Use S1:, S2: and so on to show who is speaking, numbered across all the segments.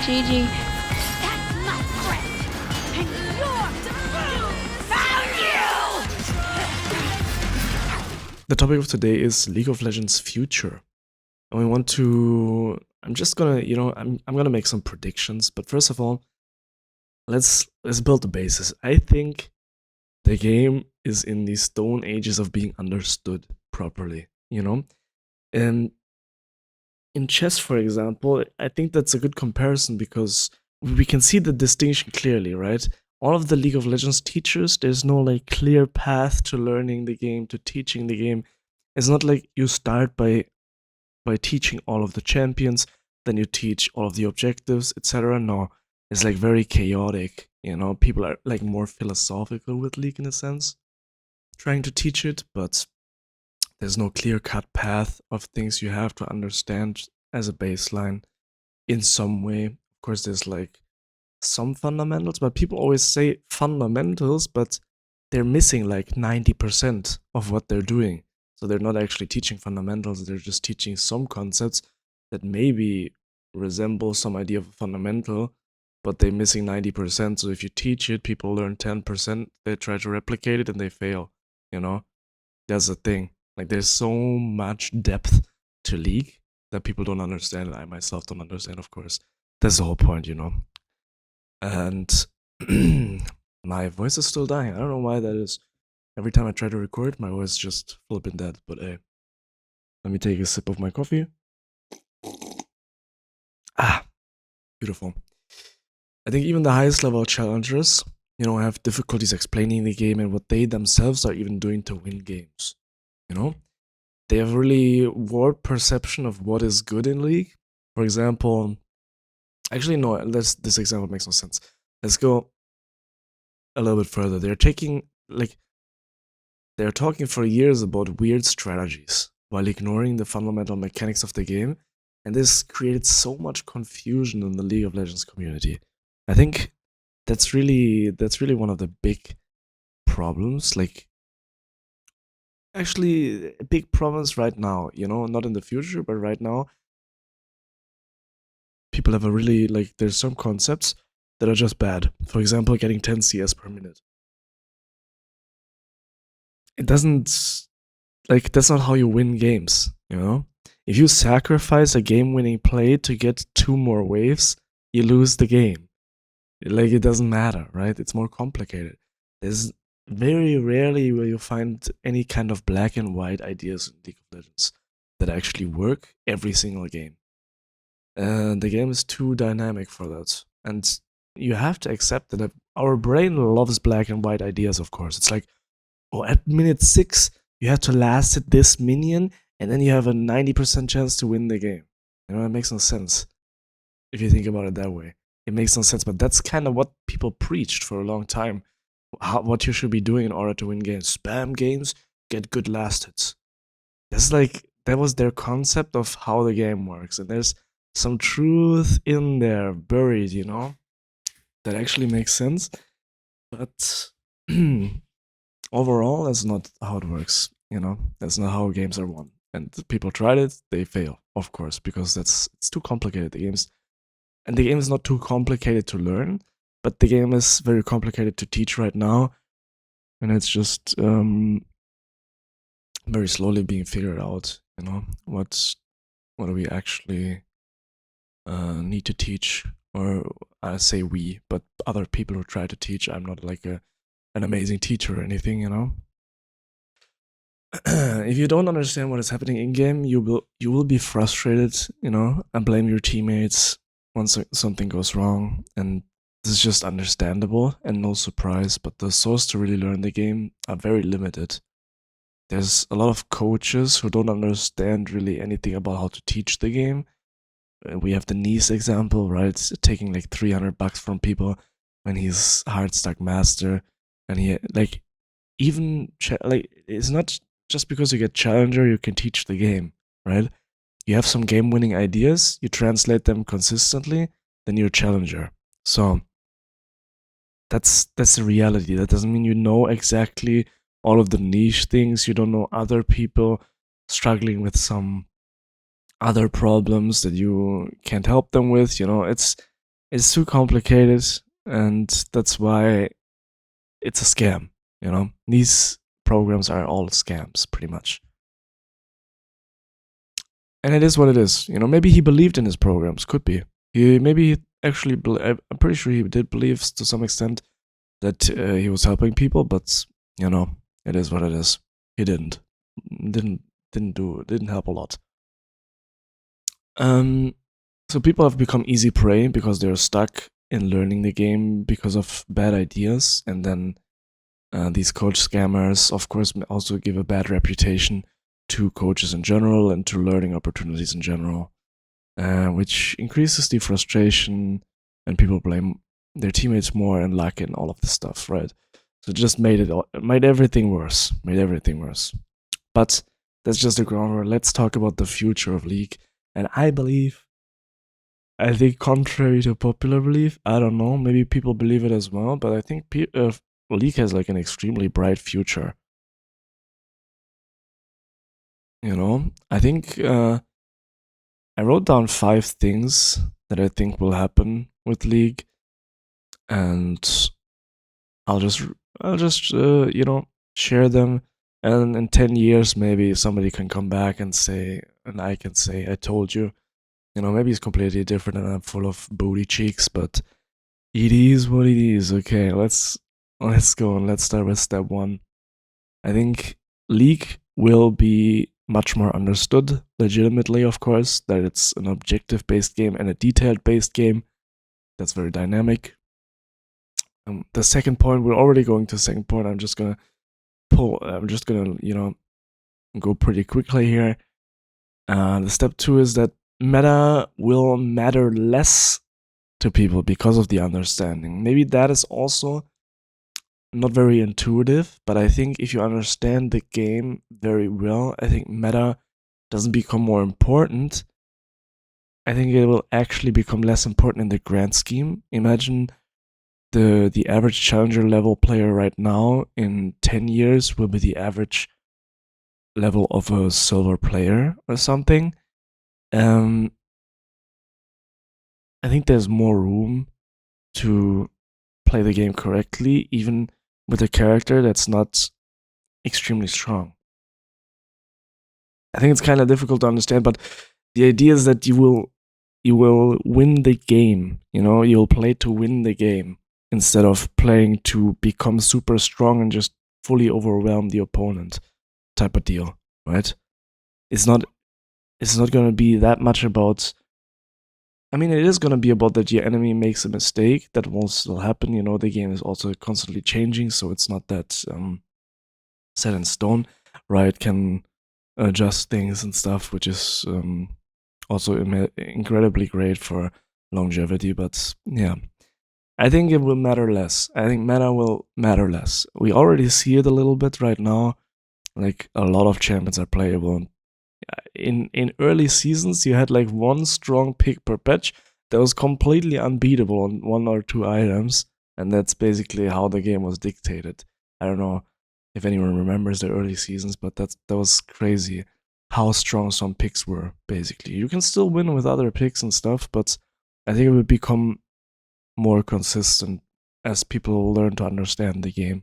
S1: GG.
S2: That's my friend! And you're found you!
S3: The topic of today is League of Legends future. And we want to I'm just gonna, I'm gonna make some predictions, but first of all, let's build the basis. I think the game is in the stone ages of being understood properly, And in chess, for example, I think that's a good comparison because we can see the distinction clearly, right? All of the League of Legends teachers, there's no like clear path to learning the game, to teaching the game. It's not like you start by teaching all of the champions, then you teach all of the objectives, etc. No, it's like very chaotic. People are like more philosophical with League in a sense, trying to teach it, but there's no clear-cut path of things you have to understand as a baseline in some way. Of course, there's like some fundamentals, but people always say fundamentals, but they're missing like 90% of what they're doing. So they're not actually teaching fundamentals, they're just teaching some concepts that maybe resemble some idea of a fundamental, but they're missing 90%. So if you teach it, people learn 10%, they try to replicate it and they fail, That's the thing. Like there's so much depth to League that people don't understand. I myself don't understand, of course. That's the whole point, And my voice is still dying. I don't know why that is. Every time I try to record, my voice just flipping dead. But hey, let me take a sip of my coffee. Ah, beautiful. I think even the highest level challengers, have difficulties explaining the game and what they themselves are even doing to win games. They have really warped perception of what is good in League. For example, actually no, this example makes no sense. Let's go a little bit further. They're talking for years about weird strategies while ignoring the fundamental mechanics of the game, and this created so much confusion in the League of Legends community. I think that's really one of the big problems. Like, actually, big problems right now. Not in the future, but right now, people have a really there's some concepts that are just bad. For example, getting 10 CS per minute. It doesn't, that's not how you win games, If you sacrifice a game-winning play to get 2 more waves, you lose the game. It doesn't matter, right? It's more complicated. There's very rarely will you find any kind of black and white ideas in League of Legends that actually work every single game. The game is too dynamic for that. And you have to accept that our brain loves black and white ideas, of course. It's like, at minute 6, you have to last hit this minion, and then you have a 90% chance to win the game. It makes no sense. If you think about it that way. It makes no sense, but that's kind of what people preached for a long time. What you should be doing in order to win games. Spam games, get good last hits. That was their concept of how the game works. And there's some truth in there, buried, that actually makes sense. But overall, that's not how it works, That's not how games are won. And people tried it, they fail, of course, because it's too complicated. The game is not too complicated to learn, but the game is very complicated to teach right now, and it's just very slowly being figured out. What do we actually need to teach, or I say we, but other people who try to teach. I'm not like an amazing teacher or anything, If you don't understand what is happening in game, you will be frustrated, and blame your teammates once something goes wrong, and this is just understandable and no surprise. But the source to really learn the game are very limited. There's a lot of coaches who don't understand really anything about how to teach the game. We have the Nice example, right? Taking like $300 from people when he's hard stack master, and he it's not just because you get challenger you can teach the game, right? You have some game winning ideas, you translate them consistently, then you're a challenger. So that's the reality. That doesn't mean you know exactly all of the niche things. You don't know other people struggling with some other problems that you can't help them with. It's too complicated, and that's why it's a scam. These programs are all scams, pretty much. And it is what it is. Maybe he believed in his programs. Could be. Maybe he actually. I'm pretty sure he did believe to some extent that he was helping people, but it is what it is. He didn't. Didn't help a lot. So people have become easy prey because they're stuck in learning the game because of bad ideas, and then these coach scammers, of course, also give a bad reputation to coaches in general and to learning opportunities in general, which increases the frustration, and people blame their teammates more and lack in all of this stuff, right? So it just made everything worse. But that's just the groundwork. Let's talk about the future of League. And I think contrary to popular belief, I don't know, maybe people believe it as well, but I think League has like an extremely bright future. I think I wrote down 5 things that I think will happen with League, and I'll just share them, and in 10 years maybe somebody can come back and say, and I can say, I told you. Maybe it's completely different and I'm full of booty cheeks, but it is what it is. Okay, let's go and let's start with step 1. I think League will be much more understood, legitimately, of course, that it's an objective-based game and a detailed-based game that's very dynamic. The second point, we're already going to the second point. I'm just gonna go pretty quickly here. The step 2 is that meta will matter less to people because of the understanding. Maybe that is also not very intuitive, but I think if you understand the game very well, I think meta doesn't become more important. I think it will actually become less important in the grand scheme. Imagine the average challenger level player right now in 10 years will be the average level of a silver player or something. I think there's more room to play the game correctly, even with a character that's not extremely strong. I think it's kind of difficult to understand, but the idea is that you will win the game. You'll play to win the game instead of playing to become super strong and just fully overwhelm the opponent, type of deal, right? It's not going to be that much about. I mean, it is going to be about that your enemy makes a mistake. That will still happen. The game is also constantly changing, so it's not that set in stone. Riot can adjust things and stuff, which is also incredibly great for longevity. But yeah, I think it will matter less. I think meta will matter less. We already see it a little bit right now. Like, a lot of champions are playable. In early seasons, you had like one strong pick per patch that was completely unbeatable on 1 or 2 items, and that's basically how the game was dictated. I don't know if anyone remembers the early seasons, but that was crazy how strong some picks were. Basically, you can still win with other picks and stuff, but I think it would become more consistent as people learn to understand the game.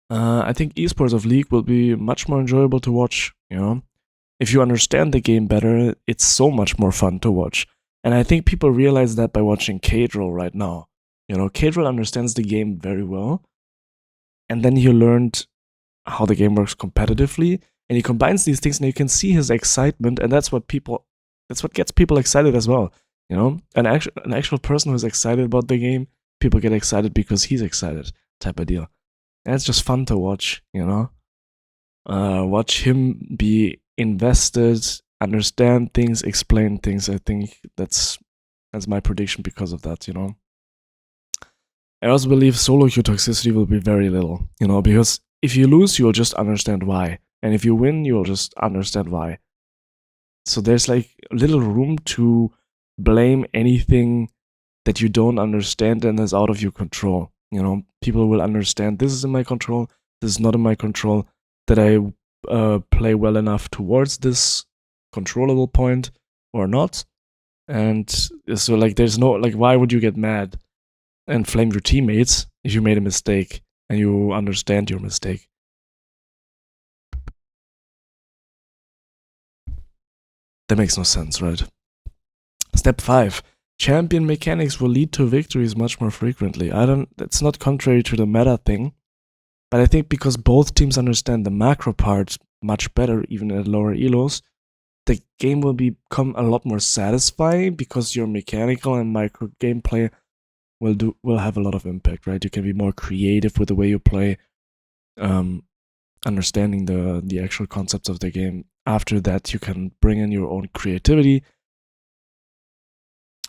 S3: I think esports of League will be much more enjoyable to watch. If you understand the game better, it's so much more fun to watch. And I think people realize that by watching Cadril right now. Cadril understands the game very well, and then he learned how the game works competitively, and he combines these things, and you can see his excitement, and that's what gets people excited as well. An actual person who's excited about the game, people get excited because he's excited, type of deal. And it's just fun to watch. Watch him be invested, understand things, explain things. I think that's my prediction because of that. I also believe solo queue toxicity will be very little. Because if you lose, you'll just understand why, and if you win, you'll just understand why. So there's like little room to blame anything that you don't understand and is out of your control. People will understand this is in my control, this is not in my control, that I play well enough towards this controllable point or not. And so like there's no like why would you get mad and flame your teammates if you made a mistake and you understand your mistake? That makes no sense, right? Step 5. Champion mechanics will lead to victories much more frequently. That's not contrary to the meta thing, but I think because both teams understand the macro part much better, even at lower elos, the game will become a lot more satisfying because your mechanical and micro gameplay will have a lot of impact, right? You can be more creative with the way you play, understanding the actual concepts of the game. After that, you can bring in your own creativity,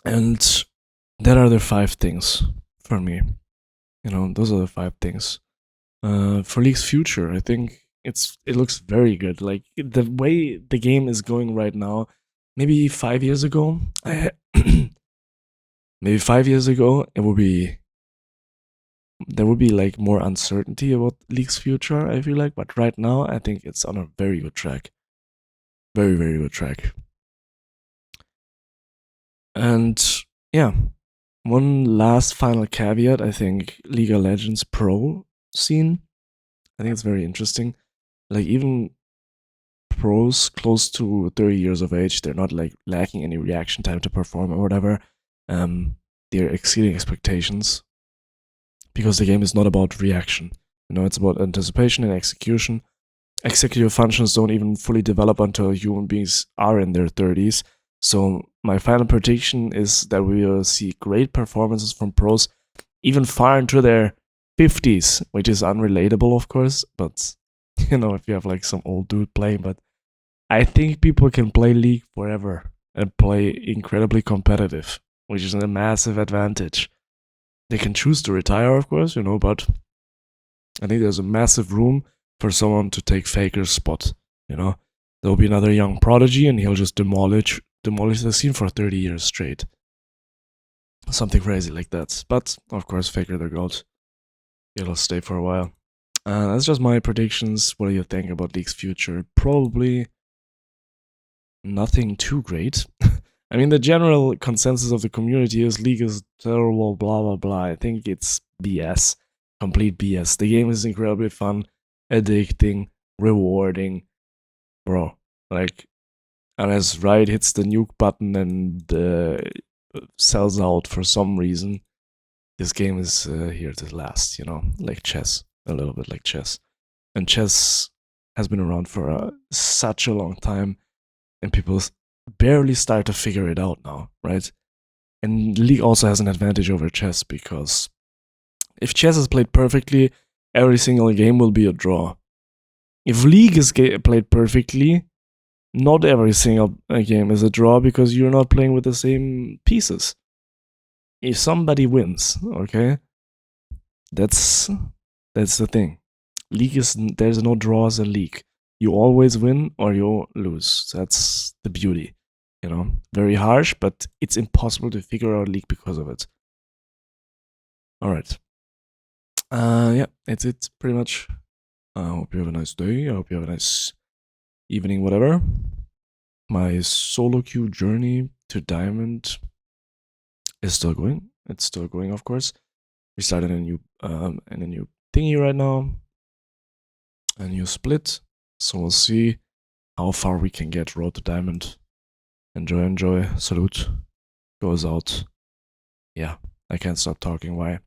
S3: and that are the 5 things for me. Those are the 5 things. For League's future, I think it looks very good. Like the way the game is going right now, maybe 5 years ago, maybe 5 years ago, there would be like more uncertainty about League's future, I feel like, but right now I think it's on a very good track. Very, very good track. And yeah, one last final caveat, I think League of Legends Pro scene, I think it's very interesting. Like even pros close to 30 years of age, they're not like lacking any reaction time to perform or whatever. They're exceeding expectations because the game is not about reaction. It's about anticipation and execution. Executive functions don't even fully develop until human beings are in their 30s. So my final prediction is that we will see great performances from pros even far into their 50s, which is unrelatable, of course. But if you have like some old dude playing, but I think people can play League forever and play incredibly competitive, which is a massive advantage. They can choose to retire, of course, but I think there's a massive room for someone to take Faker's spot. There'll be another young prodigy, and he'll just demolish the scene for 30 years straight. Something crazy like that. But of course, Faker the GOAT. It'll stay for a while. That's just my predictions. What do you think about League's future? Probably nothing too great. I mean, the general consensus of the community is League is terrible, blah, blah, blah. I think it's BS. Complete BS. The game is incredibly fun, addicting, rewarding. Bro, like, unless Riot hits the nuke button and sells out for some reason, this game is here to last, like chess. A little bit like chess. And chess has been around for such a long time, and people barely start to figure it out now, right? And League also has an advantage over chess because if chess is played perfectly, every single game will be a draw. If League is played perfectly, not every single game is a draw because you're not playing with the same pieces. If somebody wins, okay, that's the thing. There's no draws in League. You always win or you lose. That's the beauty. Very harsh, but it's impossible to figure out League because of it. All right. Yeah, it's it pretty much. I hope you have a nice day. I hope you have a nice evening, whatever. My solo queue journey to Diamond is still going. It's still going, of course. We started a new thingy right now, a new split. So we'll see how far we can get. Road to Diamond. Enjoy. Salute goes out. Yeah, I can't stop talking. Why?